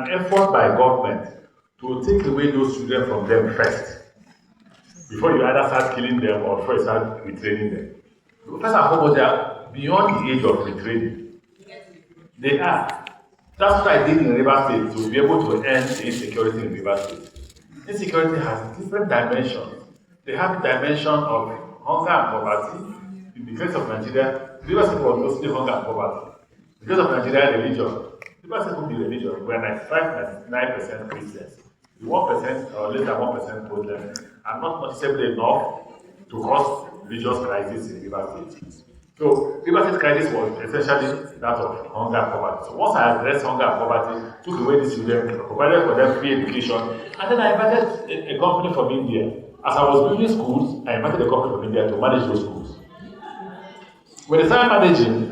effort by government to take away those children from them first, before you either start killing them or first start retraining them. First and foremost, they are beyond the age of retraining. They are. That's what I did in River State to be able to end the insecurity in River State. Insecurity has different dimensions. They have the dimension of hunger and poverty. In the case of Nigeria, River State was mostly hunger and poverty. In the case of Nigeria, religion. River State would be religion. We are 95-99% Christians. The 1% or less than 1% Muslims are not noticeably enough to cause religious crisis in River State. So, River State crisis was essentially that of hunger and poverty. So, once I addressed hunger and poverty, took away the children, provided for them free education, and then I invited a company from India. As I was building schools, I invited a company from India to manage those schools. When they started managing,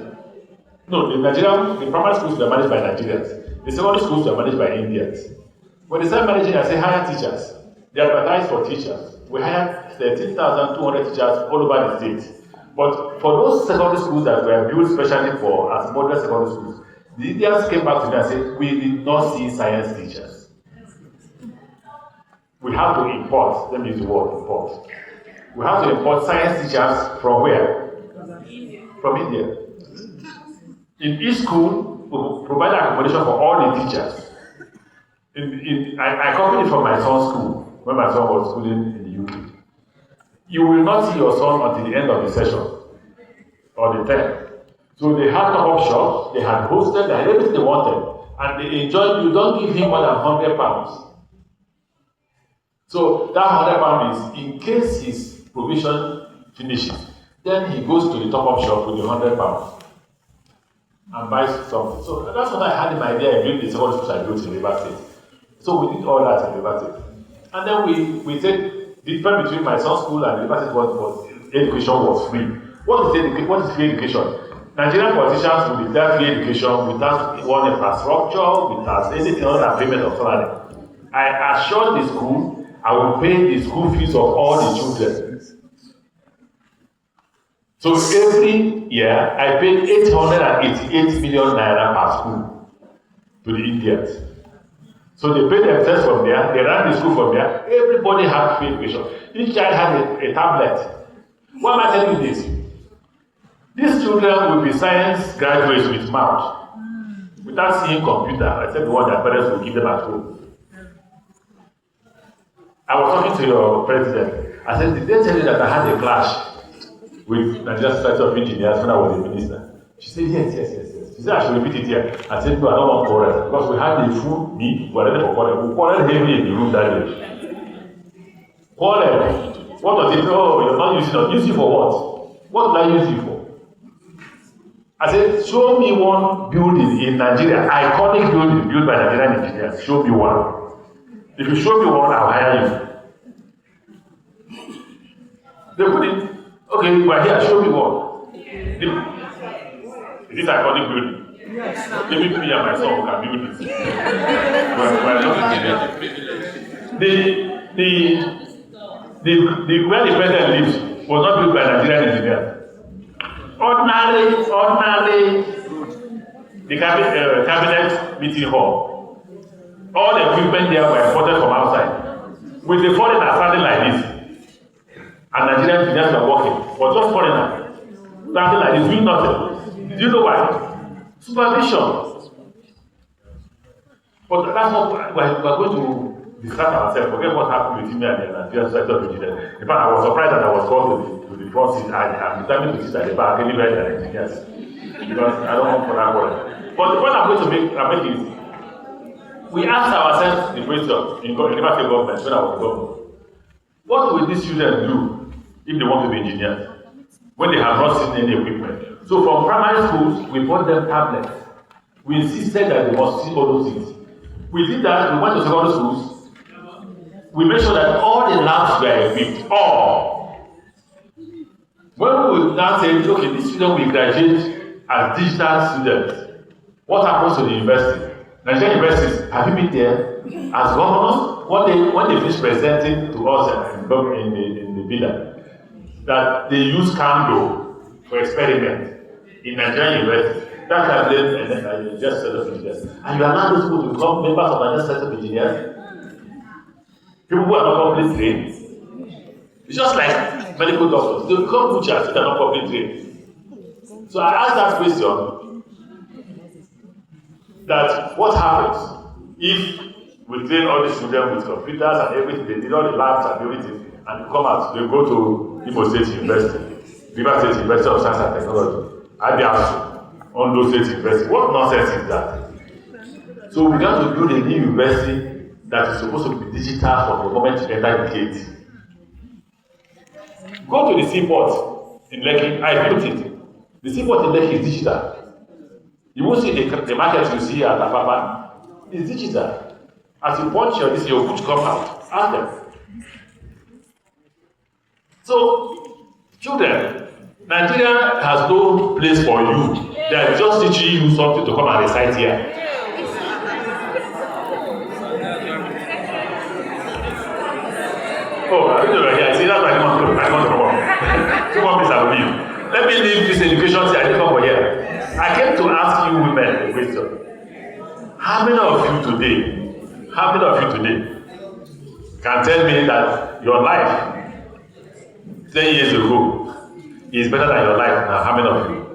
the primary schools were managed by Nigerians. The secondary schools were managed by Indians. When they started managing, I said, hire teachers. They advertised for teachers. We hired 13,200 teachers all over the state. But for those secondary schools that were built specially for as modern secondary schools, the Indians came back to me and said, we did not see science teachers. We have to import, let me use the word import. We have to import science teachers from where? From India. In each school, we provide accommodation for all the teachers. I copied it from my son's school when my son was schooling in the UK. You will not see your son until the end of the session or the term. So they had top-up shops, they had hosted, they had everything they wanted, and they enjoyed. You don't give him more than £100. So that £100 is in case his provision finishes, then he goes to the top-up shop with the £100 and buys something. So that's what I had in my idea. I built the secondary schools I built in River State. So we did all that in River State. And then we said the difference between my son's school and the River State was education was free. What is free education? Nigerian politicians will declare free education without one infrastructure, without anything other than payment of salary. I assured the school I will pay the school fees of all the children. So every year I paid 888 million naira per school to the Indians. So they paid themselves from there, they ran the school from there, everybody had free education. Each child had a tablet. Why am I telling you this? These children will be science graduates with mouth, without seeing computer, except the one their parents will give them at home. I was talking to your president. I said, did they tell you that I had a clash with Nigerian Society of Engineers when I was a minister? She said, yes. She said, I should repeat it here. I said, no, I don't want quarrel. Because we had the full meat, we were ready for quarrel. We quarreled heavily in the room that day. Quarrel. What does it mean? Oh, you're not using it. Use it for what? What do I use it for? I said, show me one building in Nigeria, iconic building built by Nigerian engineers. Show me one. If you show me one, I'll hire you. They put it, okay, you are here, show me one. Is this iconic building? Yes. Maybe me and my son can build it. We're not the where the president lives was not built by Nigerian engineers. Ordinary, the cabinet meeting hall. All the equipment there were imported from outside. With the foreigner standing like this, and Nigerian engineers were working, but just foreigner standing like this, doing nothing. Do you know why? Supervision. But that's what we're going to distract ourselves. Forget what happened with me and the Nigerian Society of Engineers. In fact, I was surprised that I was called to the front seat. I'm determined to sit at the back anywhere than engineers. Because I don't want for that word. But the point I'm going to make is, we asked ourselves the question in River State government when I was governor. What will these children do if they want to be engineers when they have not seen any equipment? So from primary schools, we bought them tablets. We insisted that they must see all those things. We did that. We went to secondary schools. We made sure that all the labs were equipped. All. When we now say, okay, these children will graduate as digital students, what happens to the university? Nigerian universities, have you been there as governors? When they finish presenting to us in the villa, that they use candle for experiment in Nigerian universities. that can blame just set of engineers. And you allow those people to become members of another set of engineers. People who are not properly trained. It's just like medical doctors. They become butchers if they are not properly trained. So I asked that question, that what happens if we train all these children with computers and everything, they did all the labs and everything, and they come out, they go to Imo State University, River State University of Science and Technology, Abiasu, Ondo State University. What nonsense is that? So we got to build a new university that is supposed to be digital from the moment you enter the gate. Go to the seaport in Lekki, I built it. The seaport in Lekki is digital. You won't see the market you see at Apapa. It's digital. As you punch your goods come out. Ask them. So, children, Nigeria has no place for you. They are just teaching you something to come and recite here. Oh, I don't know here. See, that's why I want to work. 2 more minutes I will leave. Let me leave this education thing. I didn't come for here. I came to ask you women a question. How many of you today can tell me that your life 10 years ago is better than your life now? How many of you?